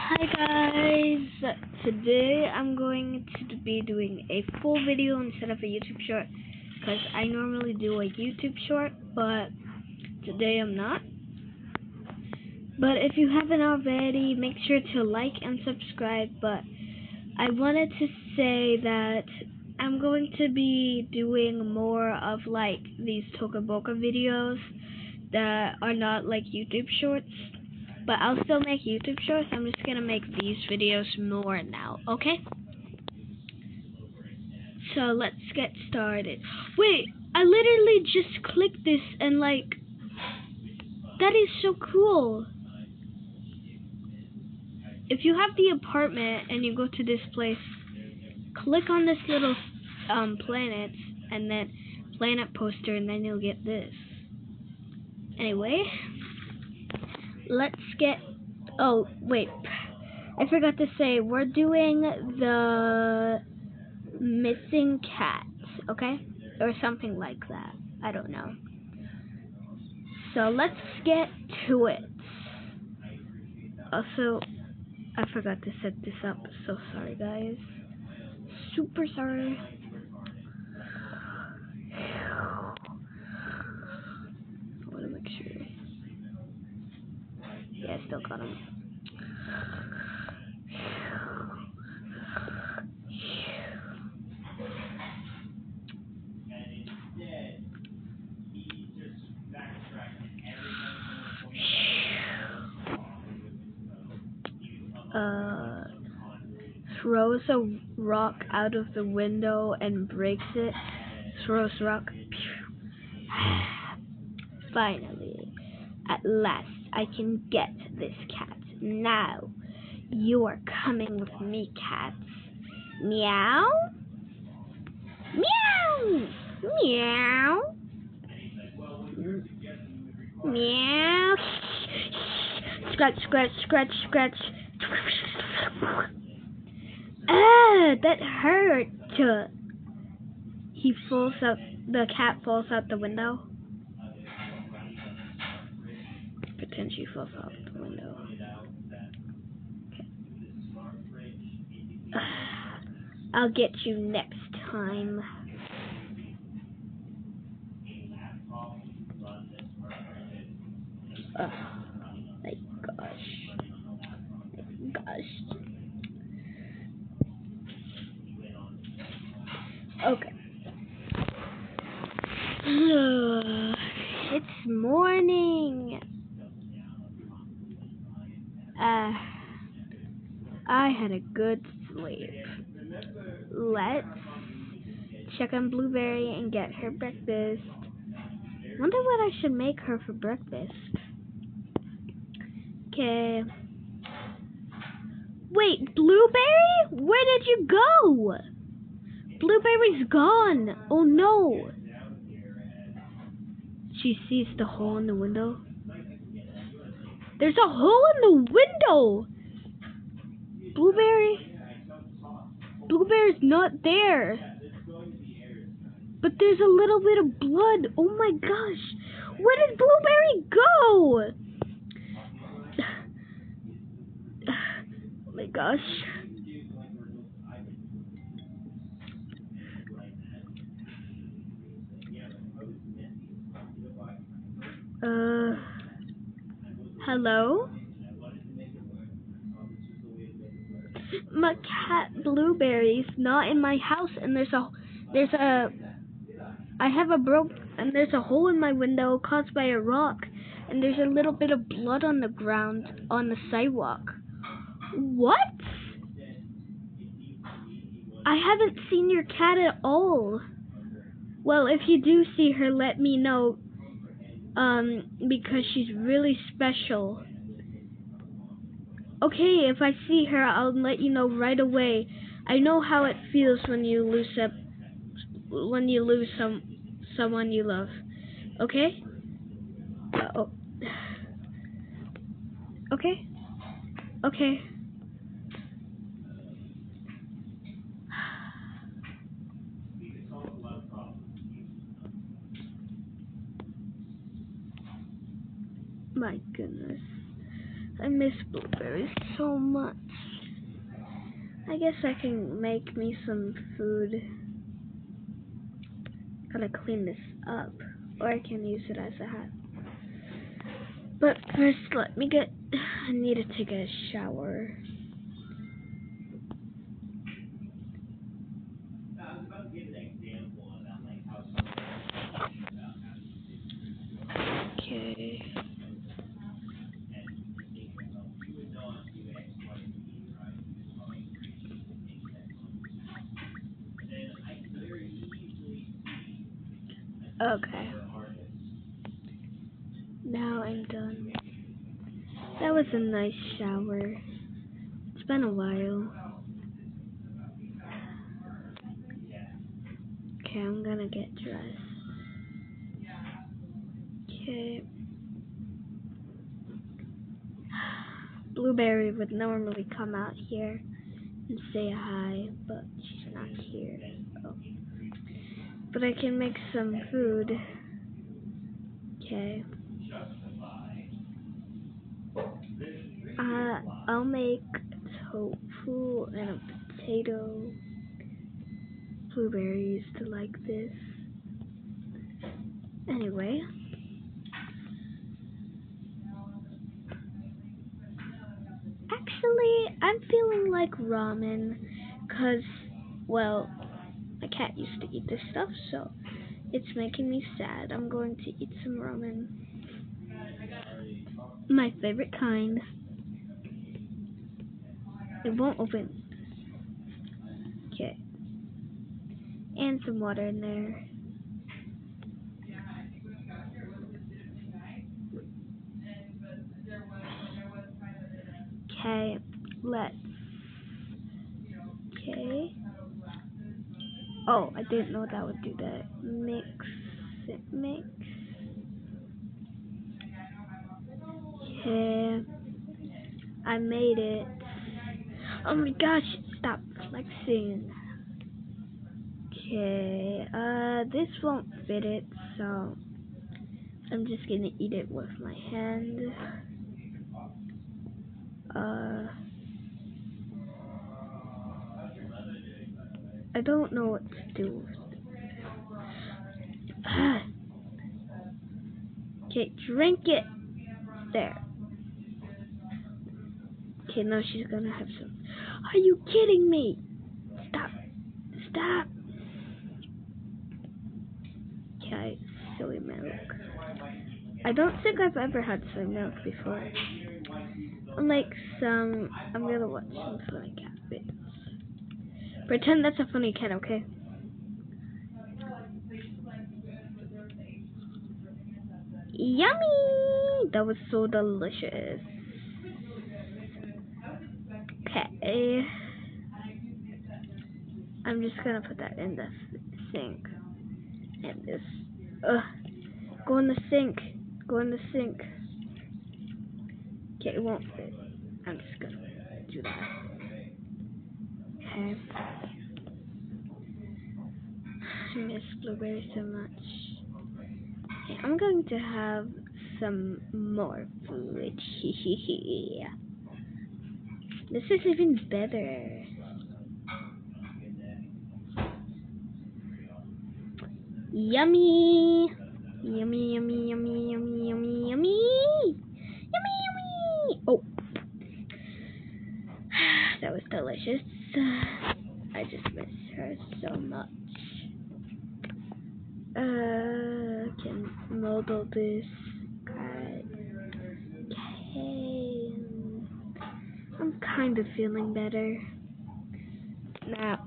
Hi guys, today I'm going to be doing a full video instead of a YouTube short because I normally do a YouTube short, but today I'm not. But if you haven't already, make sure to like and subscribe. But I wanted to say that I'm going to be doing more of like these Tokaboka videos that are not like YouTube shorts. But I'll still make YouTube shorts. I'm just gonna make these videos more now, okay? So let's get started. Wait, I literally just clicked this and like, that is so cool. If you have the apartment and you go to this place, click on this little planet and then planet poster, and then you'll get this. Anyway, let's get. Oh wait, I forgot to say we're doing the missing cat, okay? Or something like that. I don't know. So let's get to it. Also, I forgot to set this up. So sorry, guys. Super sorry. I want to make sure. Yeah, I still got him. Throws a rock out of the window and breaks it. Throws rock. Finally, at last, I can get this cat. Now, you are coming with me, cats. Meow. Meow. Meow. Meow. Scratch, scratch, scratch, scratch. Ah, that hurt. He falls out. The cat falls out the window. Pretend she falls out the window. Okay. I'll get you next time. Oh my gosh. Gosh. Okay. It's morning. I had a good sleep. Let's check on Blueberry and get her breakfast. Wonder what I should make her for breakfast. Okay. Wait, Blueberry? Where did you go? Blueberry's gone. Oh no. She sees the hole in the window. There's a hole in the window. Blueberry's not there. But there's a little bit of blood. Oh my gosh. Where did Blueberry go? Oh my gosh. Hello? My cat Blueberry's not in my house, and there's a there's a hole in my window caused by a rock, and there's a little bit of blood on the ground on the sidewalk. What? I haven't seen your cat at all. Well, if you do see her, let me know, because she's really special. Okay, if I see her, I'll let you know right away. I know how it feels when you lose someone you love. Okay? Oh. Okay? Okay. My goodness. I miss blueberries so much. I guess I can make me some food. Gotta clean this up, or I can use it as a hat. But first, I need to take a shower. Okay. Okay. Now I'm done. That was a nice shower. It's been a while. Okay, I'm gonna get dressed. Okay. Blueberry would normally come out here and say hi, but she's not here. Oh. But I can make some food. Okay. I'll make tofu and a potato. Blueberry used to like this. Anyway. Actually, I'm feeling like ramen, cause, well, my cat used to eat this stuff, so it's making me sad. I'm going to eat some ramen. My favorite kind. It won't open. Okay. And some water in there. Okay, okay. Oh, I didn't know that would do that. Mix. Okay. I made it. Oh my gosh, stop flexing. Okay, this won't fit it, so I'm just gonna eat it with my hand. I don't know what to do. Okay, drink it. There. Okay, now she's gonna have some. Are you kidding me? Stop. Okay, soy milk. I don't think I've ever had soy milk before. I'm gonna watch some funny cat videos. Pretend that's a funny cat, okay? Yummy! That was so delicious. Okay. I'm just gonna put that in the sink. And this. Go in the sink. Okay, it won't fit. I'm just gonna do that. Okay. I miss blueberries so much. Okay, I'm going to have some more food. This is even better. Yummy! Yummy. Oh, that was delicious. I just miss her so much. Can model this. Okay. I'm kind of feeling better. Now,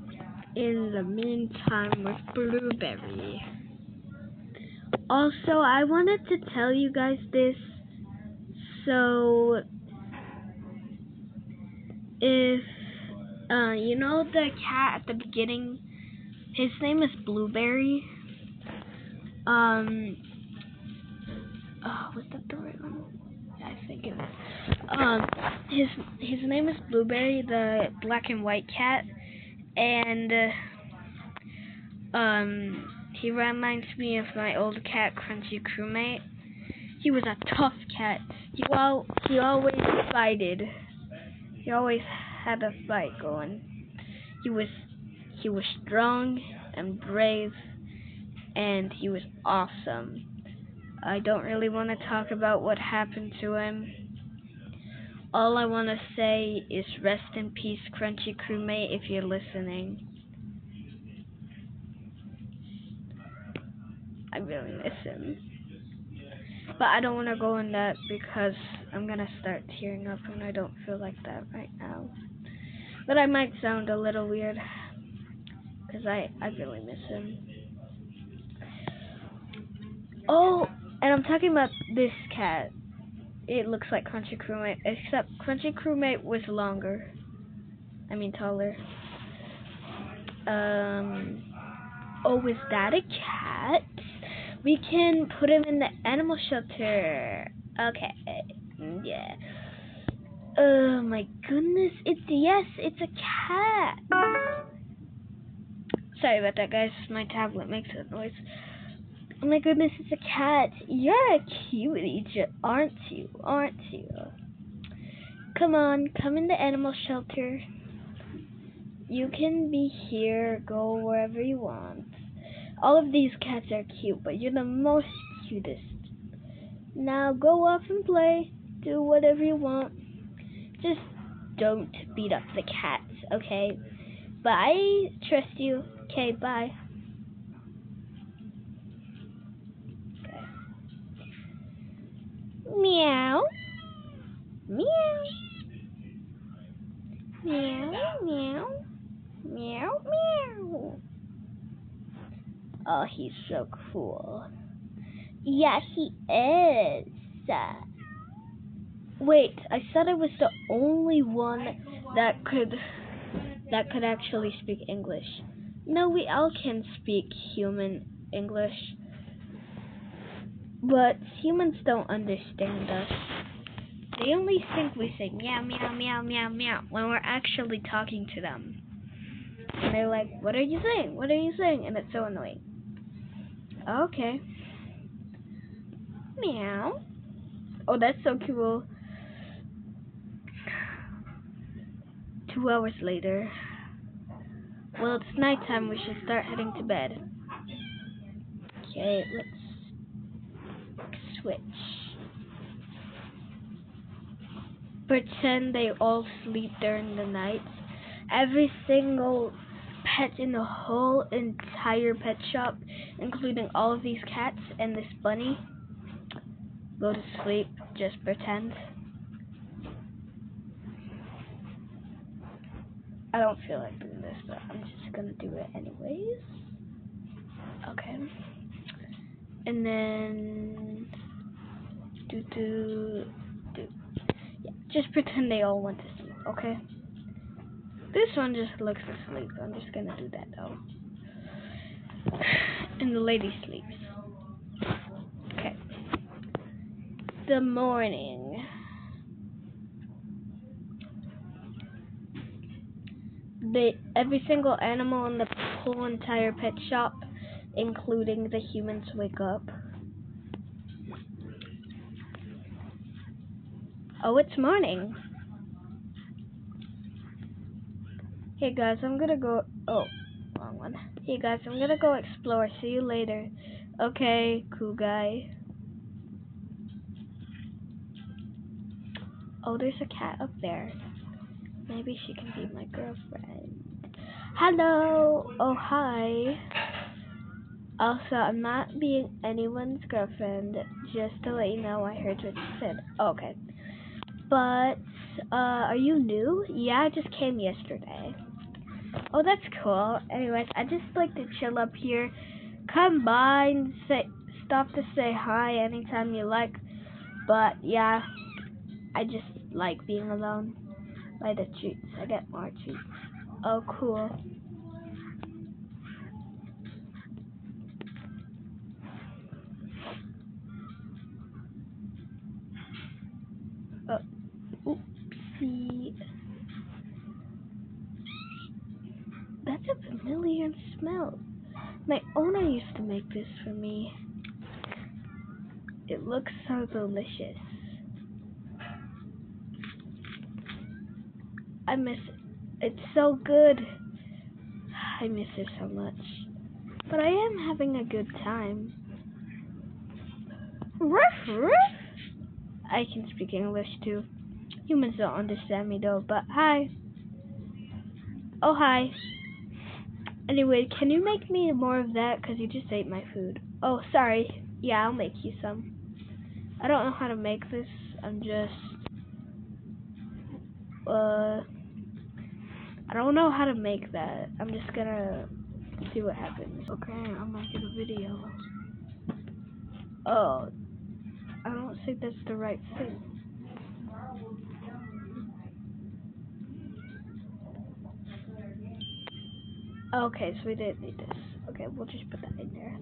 in the meantime with Blueberry. Also, I wanted to tell you guys this. So, if, you know the cat at the beginning, his name is Blueberry. Was that the right one? Yeah, I think it is. His name is Blueberry, the black and white cat, and he reminds me of my old cat, Crunchy Crewmate. He was a tough cat. He always fighted. He always had a fight going. He was strong and brave, and he was awesome. I don't really want to talk about what happened to him. All I want to say is rest in peace, Crunchy Crewmate, if you're listening. I really miss him. But I don't want to go in that because I'm going to start tearing up and I don't feel like that right now. But I might sound a little weird because I really miss him. Oh, and I'm talking about this cat. It looks like Crunchy Crewmate, except Crunchy Crewmate was longer. I mean taller. Oh, is that a cat? We can put him in the animal shelter. Okay. Yeah. Oh my goodness. It's a cat. Sorry about that, guys. My tablet makes that noise. Oh my goodness, it's a cat. You're a cutie, aren't you? Come on, come in the animal shelter. You can be here, go wherever you want. All of these cats are cute, but you're the most cutest. Now go off and play. Do whatever you want. Just don't beat up the cats, okay? Bye. Trust you. Okay, bye. Okay. Meow. Meow. Meow, meow. Meow, meow. Oh, he's so cool. Yeah, he is. Wait, I said I was the only one that could actually speak English. No, we all can speak human English. But humans don't understand us. They only think we say meow, meow, meow, meow, meow when we're actually talking to them. And they're like, what are you saying? What are you saying? And it's so annoying. Okay. Meow. Oh, that's so cool. 2 hours later. Well, it's nighttime. We should start heading to bed. Okay, let's switch. Pretend they all sleep during the night. Every single pet in the whole entire pet shop, including all of these cats and this bunny, go to sleep. Just pretend. I don't feel like doing this, but I'm just gonna do it anyways. Okay. And then yeah, just pretend they all went to sleep, okay? This one just looks asleep. I'm just gonna do that though. And the lady sleeps. Okay. The morning. Every single animal in the whole entire pet shop, including the humans, wake up. Oh, it's morning. Hey guys, I'm gonna go. Oh, wrong one. Hey guys, I'm gonna go explore. See you later. Okay, cool guy. Oh, there's a cat up there. Maybe she can be my girlfriend. Hello. Oh, hi. Also, I'm not being anyone's girlfriend. Just to let you know, I heard what you said. Okay. But, are you new? Yeah, I just came yesterday. Oh, that's cool. Anyways, I just like to chill up here. Come by and stop to say hi anytime you like. But, yeah, I just like being alone. By the treats. I get more treats. Oh, cool. Oh, oopsie. That's a familiar smell. My owner used to make this for me. It looks so delicious. I miss it. It's so good. I miss it so much. But I am having a good time. Ruff, ruff. I can speak English too. Humans don't understand me though, but hi. Oh, hi. Anyway, can you make me more of that? Because you just ate my food. Oh, sorry. Yeah, I'll make you some. I don't know how to make this. I'm just... I don't know how to make that. I'm just gonna see what happens. Okay, I'm making a video. Oh, I don't think that's the right thing. Okay, so we didn't need this. Okay, we'll just put that in there.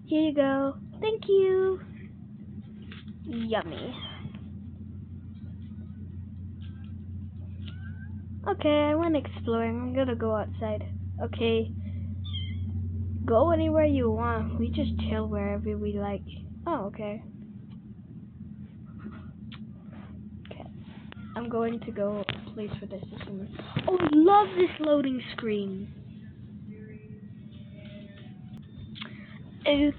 Here you go. Thank you. Yummy. Okay, I went exploring. I'm gonna go outside. Okay. Go anywhere you want. We just chill wherever we like. Oh, okay. Okay. I'm going to go a place for this. Oh, I love this loading screen. Okay.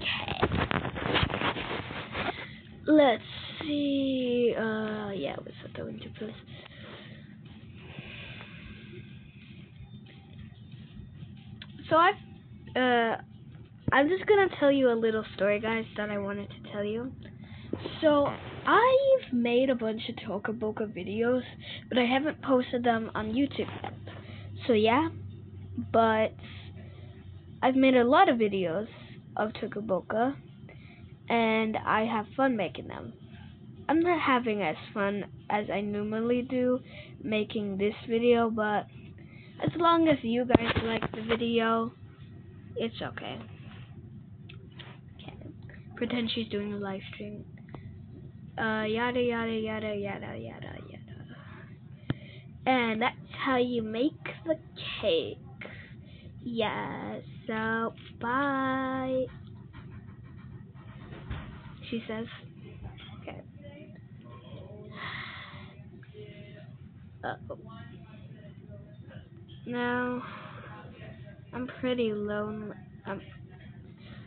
Let's see. Yeah, what's going to place? So I'm just gonna tell you a little story, guys, that I wanted to tell you. So I've made a bunch of Toca Boca videos, but I haven't posted them on YouTube yet. So yeah, but I've made a lot of videos of Toca Boca, and I have fun making them. I'm not having as fun as I normally do making this video, but as long as you guys like the video, it's okay. Okay. Pretend she's doing a live stream. Yada yada yada yada yada yada. And that's how you make the cake. Yeah, so bye. She says. Okay. Uh-oh. Now, I'm pretty lonely.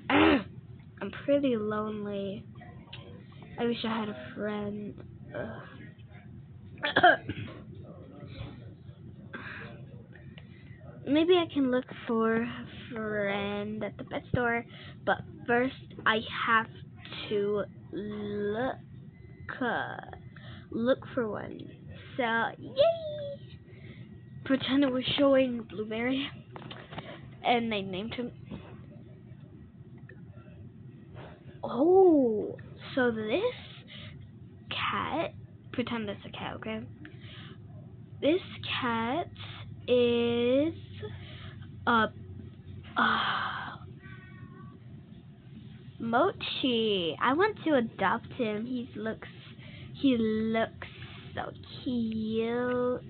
I'm pretty lonely. I wish I had a friend. Maybe I can look for a friend at the pet store, but first I have to look for one. So, yay! Pretend it was showing Blueberry, and they named him. Oh, so this cat, pretend it's a cat, okay? This cat is Mochi. I want to adopt him. He looks so cute.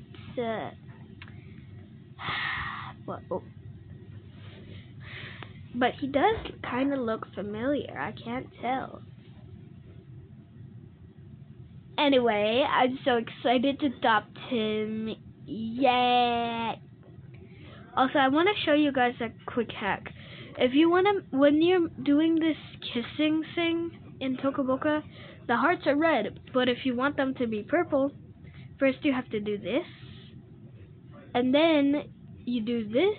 But he does kind of look familiar. I can't tell. Anyway, I'm so excited to adopt him. Yeah. Also, I want to show you guys a quick hack. If you want to, when you're doing this kissing thing in Toca Boca, the hearts are red. But if you want them to be purple, first you have to do this. And then you do this.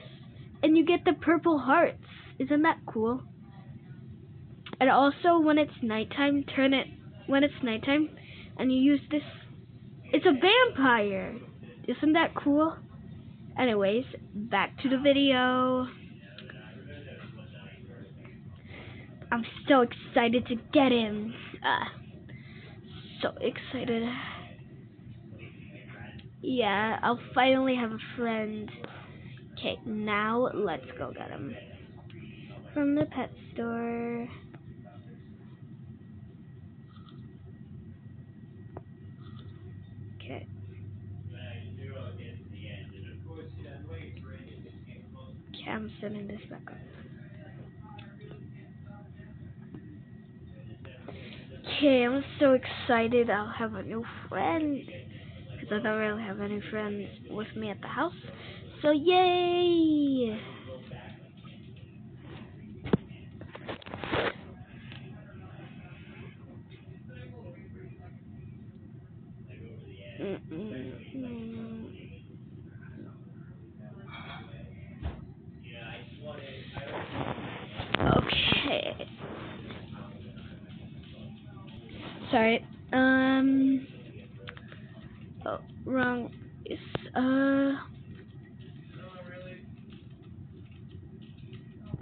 And you get the purple hearts. Isn't that cool? And also, when it's nighttime, when it's nighttime, and you use this, it's a vampire. Isn't that cool? Anyways, back to the video. I'm so excited to get him. So excited. Yeah, I'll finally have a friend. Okay, now let's go get him. From the pet store. Okay. Okay, I'm setting this back up. Okay, I'm so excited. I'll have a new friend because I don't really have any friends with me at the house. So yay! Okay. Sorry. Oh, wrong. It's,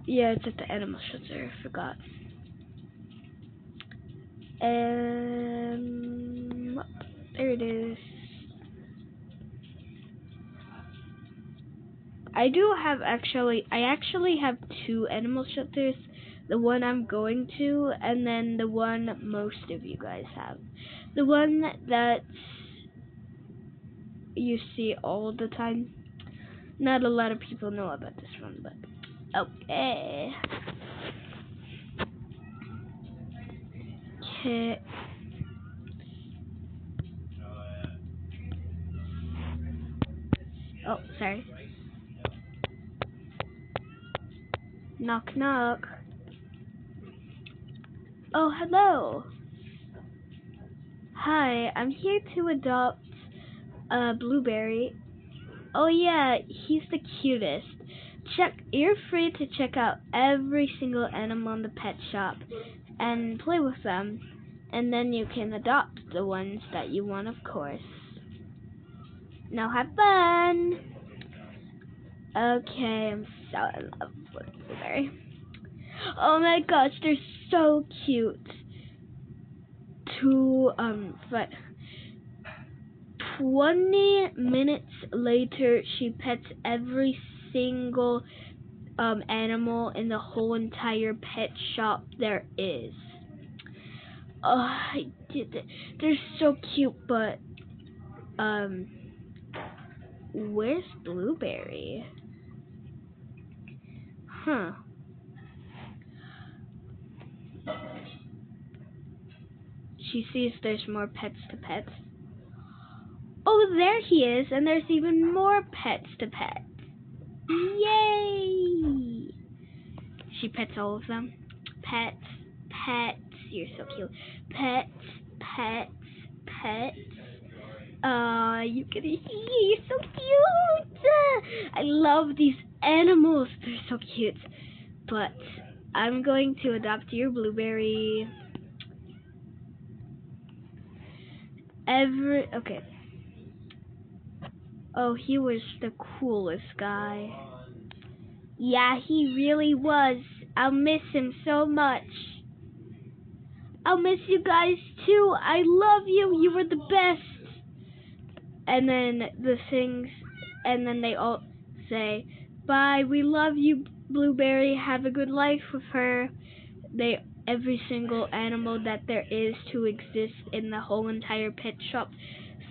yeah, it's at the animal shelter. I forgot. There it is. I actually have two animal shelters. The one I'm going to, and then the one most of you guys have. The one that you see all the time. Not a lot of people know about this one, but okay. Okay. Oh, sorry. Knock, knock. Oh, hello. Hi, I'm here to adopt Blueberry. Oh yeah, he's the cutest. You're free to check out every single animal in the pet shop and play with them. And then you can adopt the ones that you want, of course. Now have fun! Okay, I'm so in love with Blueberry. Oh my gosh, they're so cute. But 20 minutes later, she pets every single animal in the whole entire pet shop there is. Oh, I did it. They're so cute, but where's Blueberry? Huh. She sees there's more pets to pet. Oh, there he is, and there's even more pets to pet. Yay! She pets all of them. Pets, pets. You're so cute. Pets, pets, pets. You can see you're so cute. I love these animals. They're so cute. But I'm going to adopt your Blueberry. Okay. Oh, he was the coolest guy. Yeah, he really was. I'll miss him so much. I'll miss you guys too. I love you. You were the best. And then they all say, bye, we love you, Blueberry. Have a good life with her. Every single animal that there is to exist in the whole entire pet shop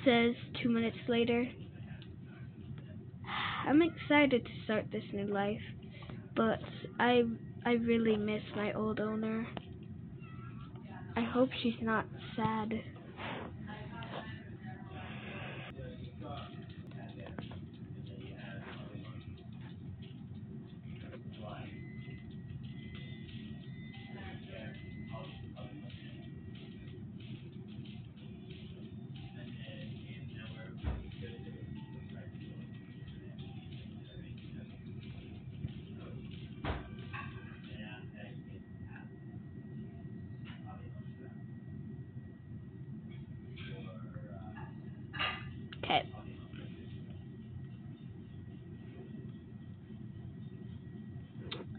says 2 minutes later. I'm excited to start this new life, but I really miss my old owner. I hope she's not sad. Okay.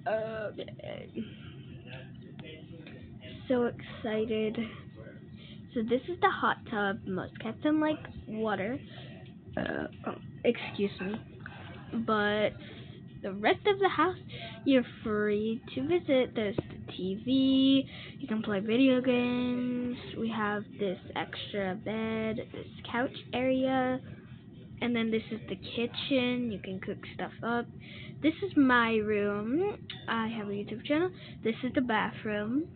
Okay. So excited. So this is the hot tub. Most cats don't like water. Excuse me. But the rest of the house, you're free to visit. There's the TV. You can play video games. We have this extra bed, this couch area. And then this is the kitchen. You can cook stuff up. This is my room. I have a YouTube channel. This is the bathroom.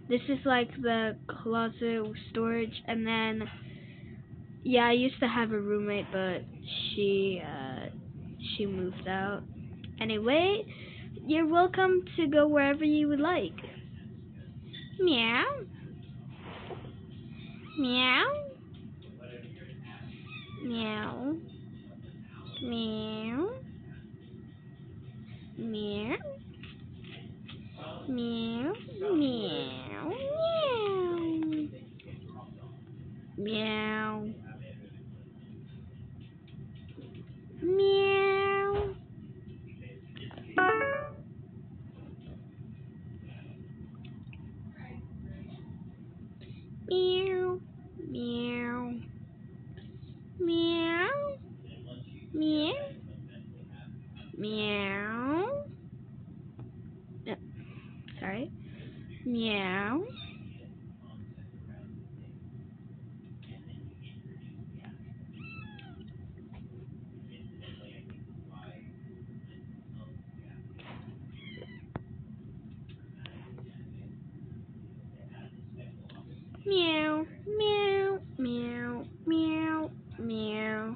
This is like the closet storage, and then yeah, I used to have a roommate, but she moved out. Anyway, you're welcome to go wherever you would like. Meow. Meow. Meow. Meow. Meow. Meow. Meow. Meow. Meow. Meow. Meow. Meow. Meow. Meow. Meow. Sorry. Meow. Meow. Meow. Meow. Meow. Meow. Meow.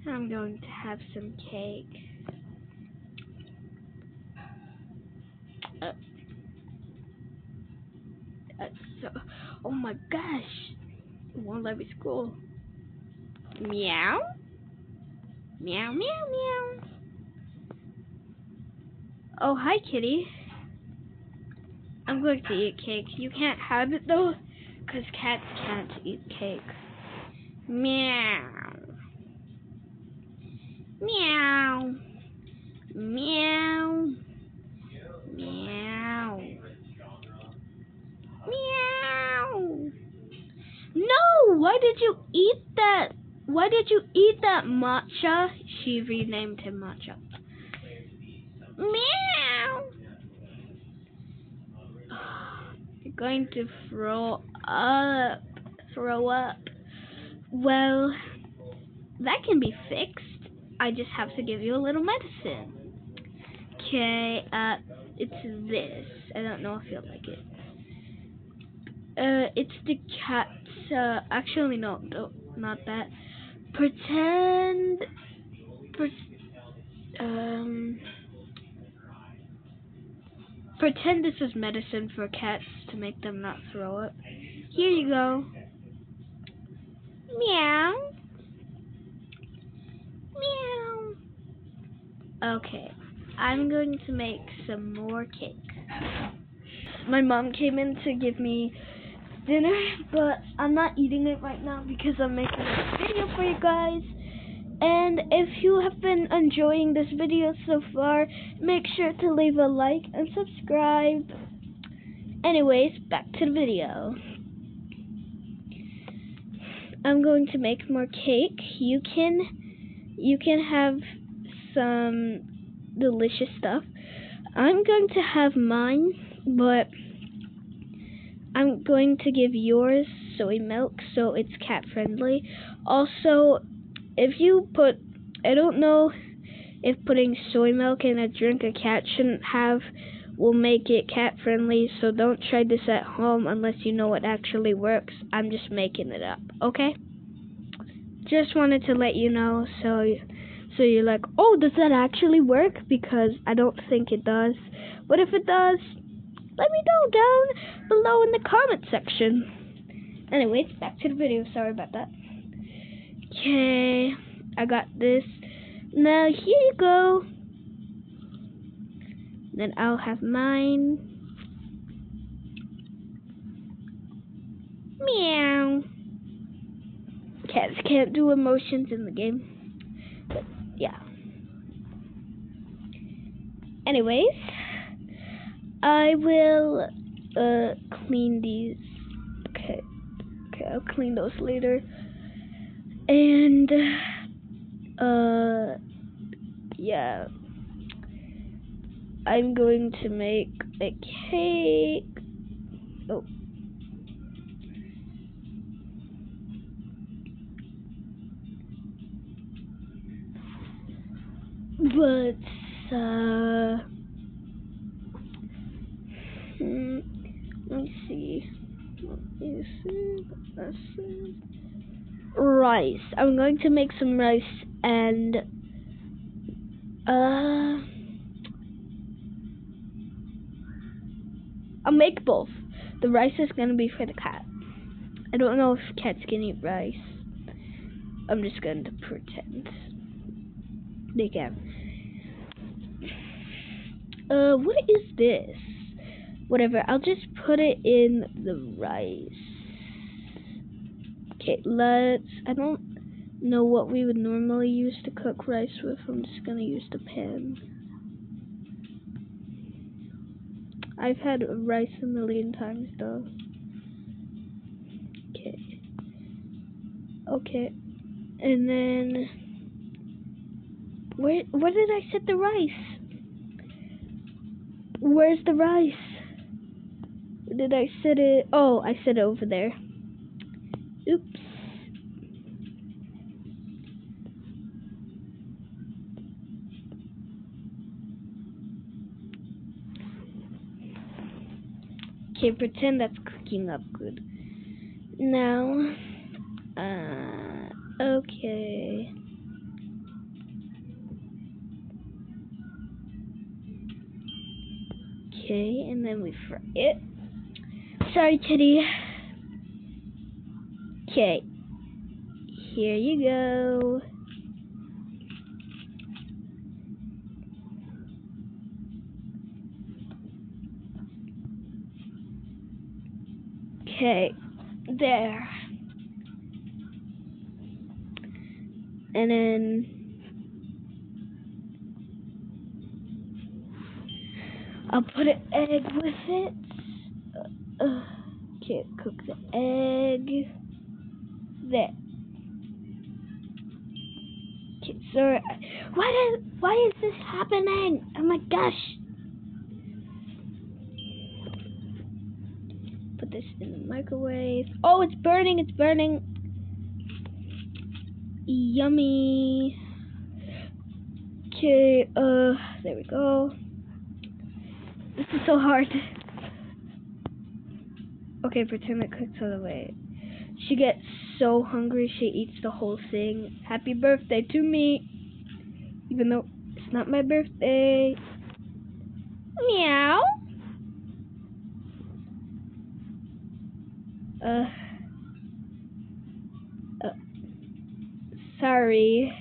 I'm going to have some cake. Uh, so, oh my gosh, it won't let me scroll. Meow. Meow, meow, meow. Oh, hi, kitty. I'm going to eat cake. You can't have it, though, because cats can't eat cake. Meow. Meow. Meow. Meow. Meow. No! Why did you eat that? Why did you eat that matcha? She renamed him Matcha. Meow. You're going to throw up. Throw up. Well, that can be fixed. I just have to give you a little medicine. Okay, it's this. I don't know if you'll like it. It's the cat's, actually no, not that. Pretend this is medicine for cats to make them not throw up. Here you go. Meow. Meow. Okay, I'm going to make some more cake. My mom came in to give me dinner, but I'm not eating it right now because I'm making a video for you guys. And if you have been enjoying this video so far, make sure to leave a like and subscribe. Anyways, back to the video. I'm going to make more cake. You can have some delicious stuff. I'm going to have mine, but I'm going to give yours soy milk so it's cat friendly. Also, if you put, I don't know if putting soy milk in a drink a cat shouldn't have will make it cat friendly, so don't try this at home unless you know it actually works. I'm just making it up, okay? Just wanted to let you know so you're like, oh, does that actually work? Because I don't think it does. But if it does, let me know down below in the comment section. Anyways, back to the video. Sorry about that. Okay, I got this. Now here you go. Then I'll have mine. Meow. Cats can't do emotions in the game. But yeah. Anyways, I will clean these. Okay, I'll clean those later. And yeah, I'm going to make a cake. Oh. But let me see. Rice. I'm going to make some rice and I'll make both. The rice is gonna be for the cat. I don't know if cats can eat rice. I'm just going to pretend they can. What is this? Whatever, I'll just put it in the rice. Okay, I don't know what we would normally use to cook rice with. I'm just gonna use the pan. I've had rice a million times though. Okay, and then where did I set the rice? Where's the rice? Where did I set it? Oh, I set it over there. Oops. Okay, pretend that's cooking up good. Now, okay. Okay, and then we fry it. Sorry, kitty. Okay, here you go. Okay, there. And then I'll put an egg with it. Okay, cook the egg. There. Okay, sorry. Why is this happening? Oh my gosh. Put this in the microwave. Oh, it's burning, it's burning. Yummy. Okay, there we go. This is so hard. Okay, pretend it cooks all the way. She gets so hungry, she eats the whole thing. Happy birthday to me. Even though it's not my birthday. Meow. Sorry.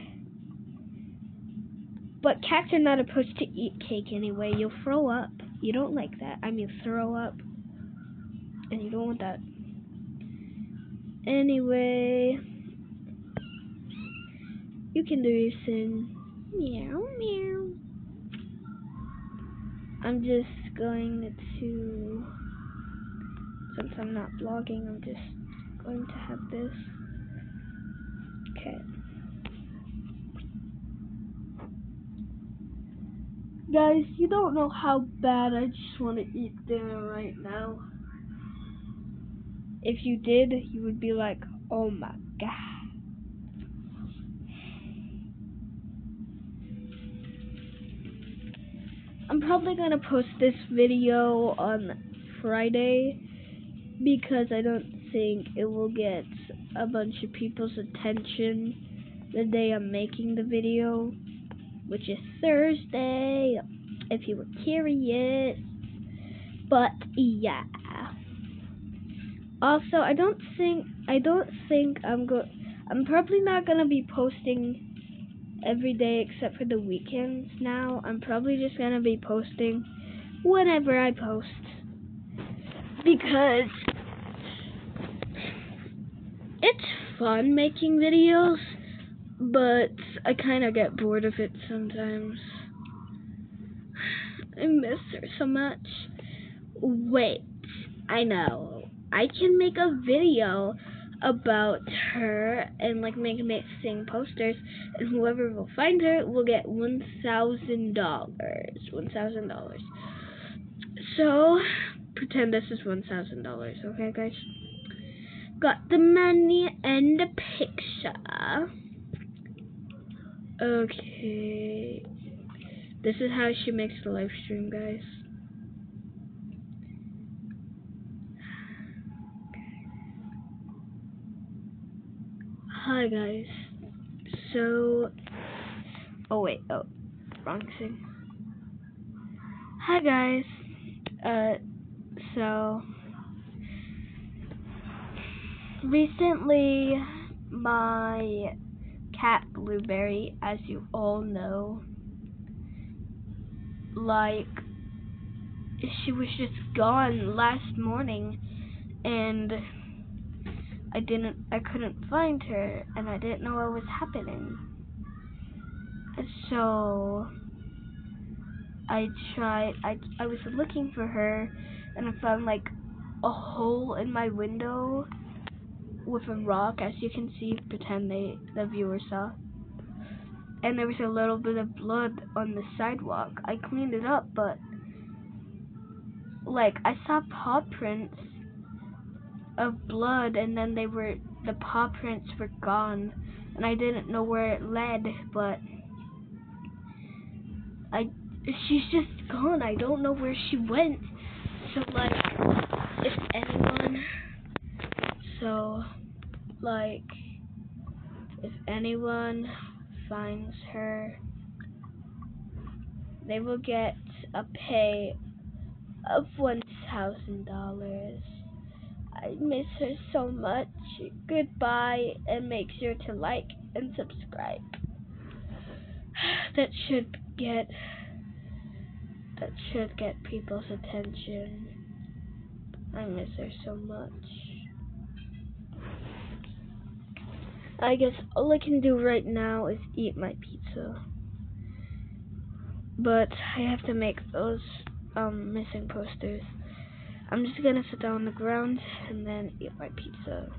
But cats are not supposed to eat cake anyway. You'll throw up. You don't like that. I mean, throw up. And you don't want that. Anyway. You can do your thing. Meow, meow. I'm just going to... Since I'm not vlogging, I'm just going to have this. Okay. Guys, you don't know how bad I just want to eat dinner right now. If you did, you would be like, oh my god. I'm probably going to post this video on Friday because I don't think it will get a bunch of people's attention the day I'm making the video, which is Thursday, if you were curious. But yeah. Also, I'm probably not gonna be posting every day except for the weekends now. I'm probably just gonna be posting whenever I post, because it's fun making videos, but I kinda get bored of it sometimes. I miss her so much. Wait, I know. I can make a video about her and like make amazing posters, and whoever will find her will get $1,000. $1,000. So pretend this is $1,000, okay, guys? Got the money and the picture. Okay. This is how she makes the live stream, guys. Hi guys. So, oh wait, wrong thing. Hi guys. So recently my cat Blueberry, as you all know, like, she was just gone last morning, and I couldn't find her, and I didn't know what was happening. So I was looking for her, and I found like a hole in my window with a rock, as you can see, pretend the viewer saw. And there was a little bit of blood on the sidewalk. I cleaned it up, but like, I saw paw prints of blood, and then the paw prints were gone, and I didn't know where it led, but she's just gone. I don't know where she went. So like, if anyone finds her, they will get a pay of $1,000. I miss her so much. Goodbye, and make sure to like and subscribe. That should get people's attention. I miss her so much. I guess all I can do right now is eat my pizza. But I have to make those missing posters. I'm just gonna sit down on the ground and then eat my pizza.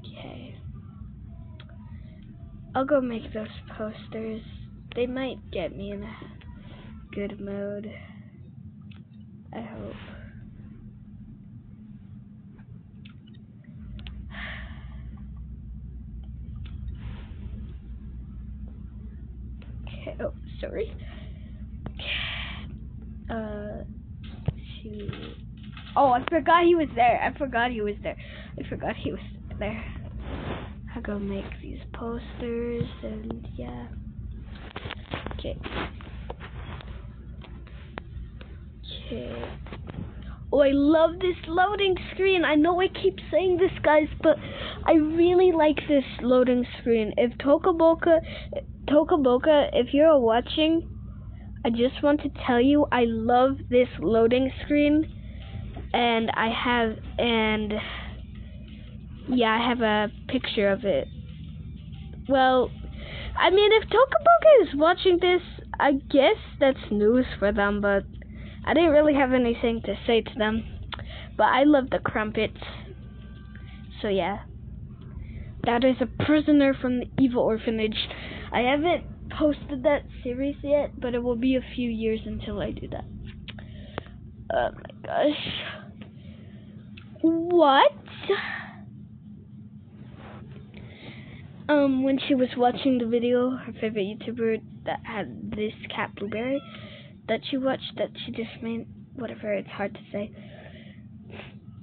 Okay. I'll go make those posters. They might get me in a good mood. I hope. Okay, oh, sorry. Oh, I forgot he was there. I'll go make these posters, and yeah. Okay. Oh, I love this loading screen. I know I keep saying this, guys, but I really like this loading screen. If Tokaboka, if you're watching, I just want to tell you I love this loading screen, and I have a picture of it. Well, I mean, if Tokaboka is watching this, I guess that's news for them, but I didn't really have anything to say to them. But I love the crumpets. So yeah. That is a prisoner from the evil orphanage. I haven't posted that series yet, but it will be a few years until I do that. Oh my gosh. What? When she was watching the video, her favorite YouTuber that had this cat Blueberry that she watched, that she just made, whatever, it's hard to say.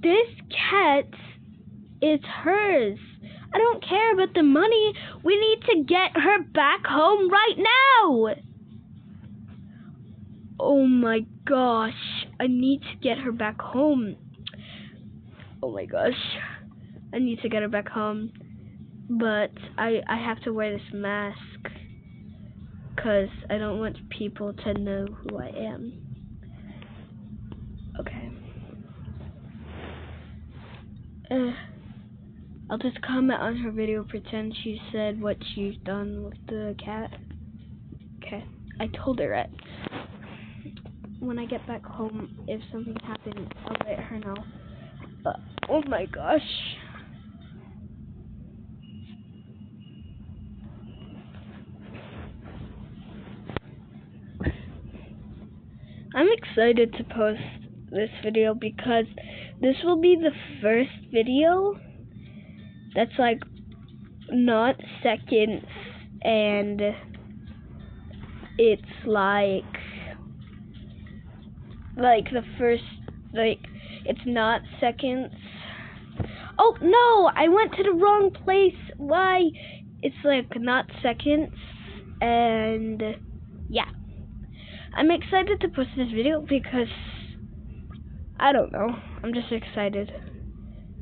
This cat is hers. I don't care about the money. We need to get her back home right now. Oh my gosh. I need to get her back home. Oh my gosh. I need to get her back home. But I have to wear this mask, because I don't want people to know who I am. Okay. I'll just comment on her video, pretend she said what she's done with the cat. Okay. I told her it. When I get back home, if something happens, I'll let her know. But, oh my gosh. I'm excited to post this video because this will be the first video that's like not seconds, and it's like the first, like, it's not seconds. Oh no, I went to the wrong place. Why? It's like not seconds, and yeah. I'm excited to post this video because I don't know. I'm just excited.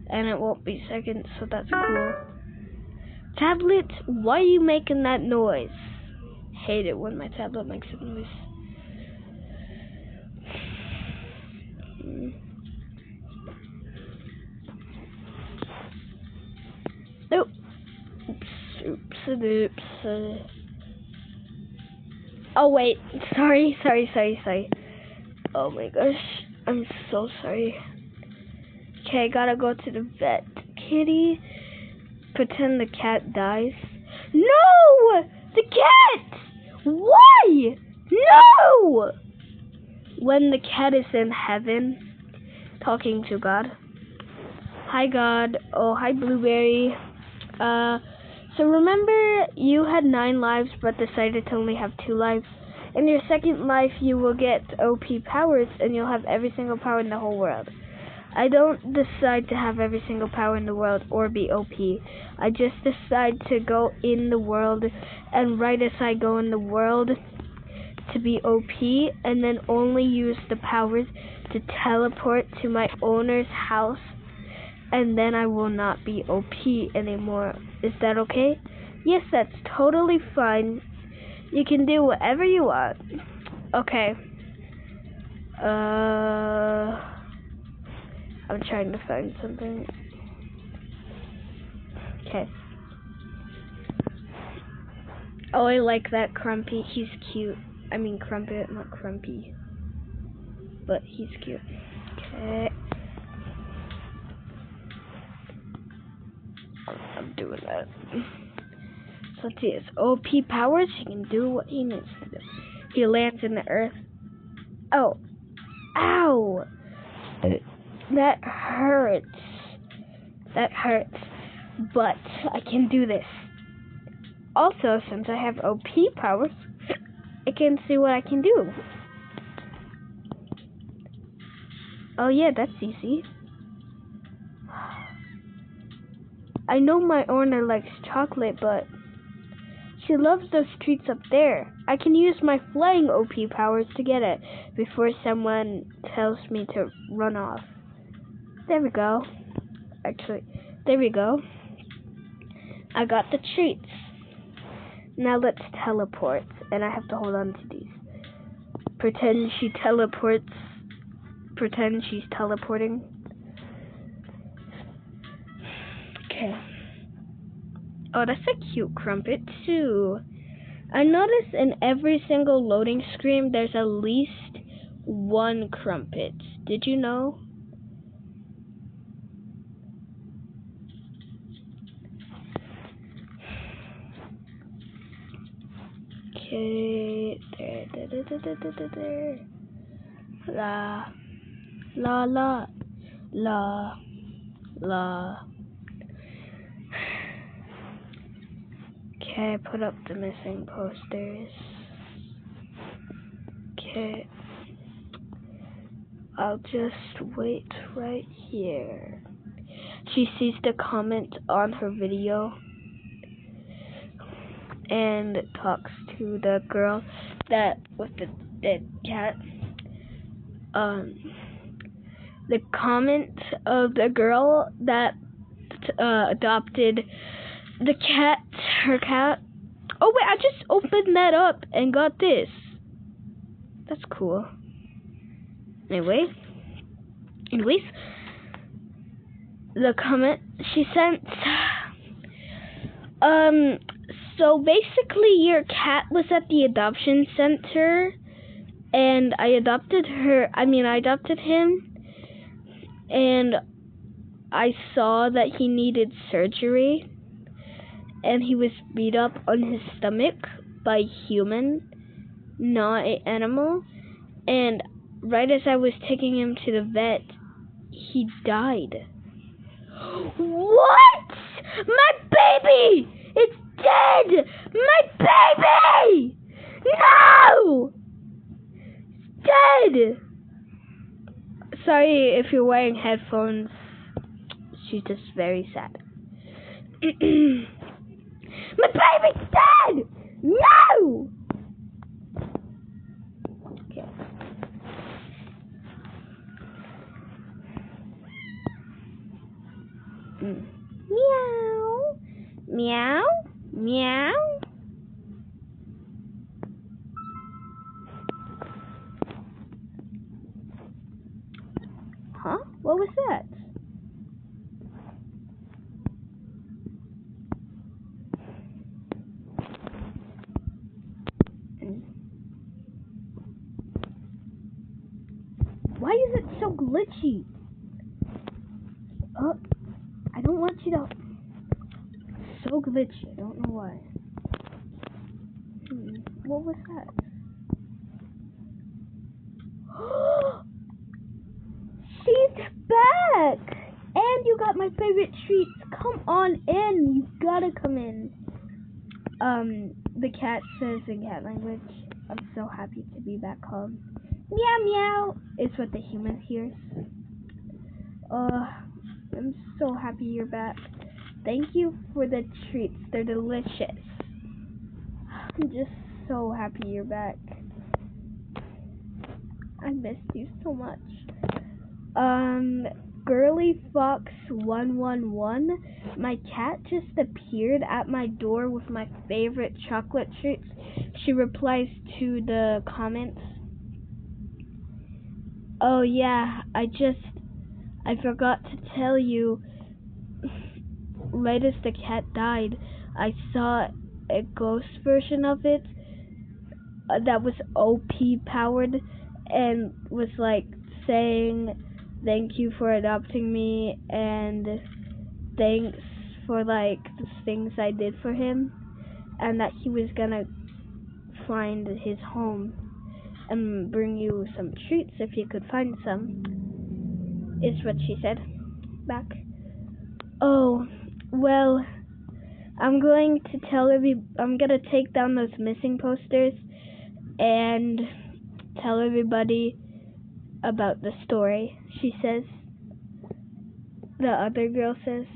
And it won't be seconds, so that's cool. Tablet, why are you making that noise? Hate it when my tablet makes a noise. Nope. Oops. Oh wait, sorry. Oh my gosh, I'm so sorry. Okay, gotta go to the vet. Kitty, pretend the cat dies. No! The cat! Why? No! When the cat is in heaven, talking to God. Hi God. Oh, hi Blueberry. So remember you had 9 lives but decided to only have 2 lives. In your second life you will get OP powers and you'll have every single power in the whole world. I don't decide to have every single power in the world or be OP. I just decide to go in the world, and right as I go in the world to be OP, and then only use the powers to teleport to my owner's house, and then I will not be OP anymore. Is that okay? Yes, that's totally fine. You can do whatever you want. Okay. I'm trying to find something. Okay. Oh, I like that Crumpy. He's cute. I mean Crumpet, not Crumpy. But he's cute. Okay. I'm doing that. So let's see, his OP powers. He can do what he needs to do. He lands in the earth. Oh. Ow! That hurts. But I can do this. Also, since I have OP powers, I can see what I can do. Oh yeah, that's easy. I know my owner likes chocolate, but she loves those treats up there. I can use my flying OP powers to get it before someone tells me to run off. There we go. Actually, there we go. I got the treats. Now let's teleport. And I have to hold on to these. Pretend she teleports. Pretend she's teleporting. Okay. Oh, that's a cute Crumpet too. I noticed in every single loading screen there's at least 1 Crumpet. Did you know? Okay, there. La. Okay, put up the missing posters. Okay. I'll just wait right here. She sees the comment on her video and talks to the girl that with the dead cat. The comment of the girl that adopted the cat, her cat. Oh wait, I just opened that up and got this. That's cool. Anyways, the comment she sent. So basically, your cat was at the adoption center, and I adopted him, and I saw that he needed surgery, and he was beat up on his stomach by a human, not an animal, and right as I was taking him to the vet, he died. What? My baby! It's dead! My baby! No! It's dead! Sorry if you're wearing headphones. She's just very sad. My baby's dead! No! Okay. Meow. Meow. Meow. Huh? What was that? Why is it so glitchy? Oh, I don't want you to... So glitchy, I don't know why. What was that? She's back! And you got my favorite treats. Come on in. You gotta come in. The cat says in cat language, I'm so happy to be back home. Meow meow is what the human hears. I'm so happy you're back. Thank you for the treats. They're delicious. I'm just so happy you're back. I missed you so much. Girly Fox 111. My cat just appeared at my door with my favorite chocolate treats. She replies to the comments. Oh yeah, I forgot to tell you. Right as the cat died, I saw a ghost version of it that was OP powered and was like saying thank you for adopting me and thanks for like the things I did for him, and that he was gonna find his home and bring you some treats if you could find some, is what she said back. Oh, well, I'm gonna take down those missing posters and tell everybody about the story, she says. The other girl says,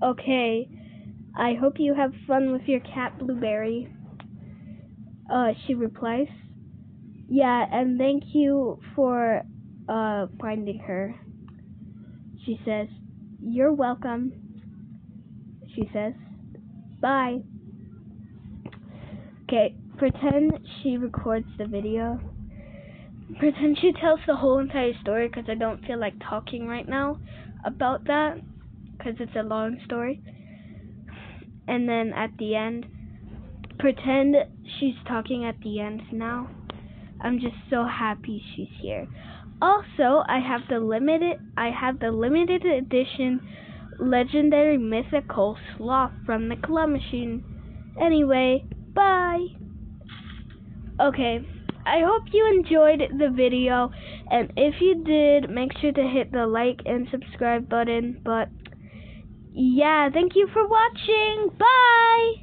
okay, I hope you have fun with your cat Blueberry. She replies, yeah, and thank you for finding her. She says, you're welcome. She says, bye. Okay, pretend she records the video. Pretend she tells the whole entire story, because I don't feel like talking right now about that, because it's a long story. And then at the end, pretend she's talking at the end now. I'm just so happy she's here. Also, I have the limited edition legendary mythical sloth from the claw machine. Anyway, bye. Okay, I hope you enjoyed the video, and if you did, make sure to hit the like and subscribe button. But yeah, thank you for watching. Bye.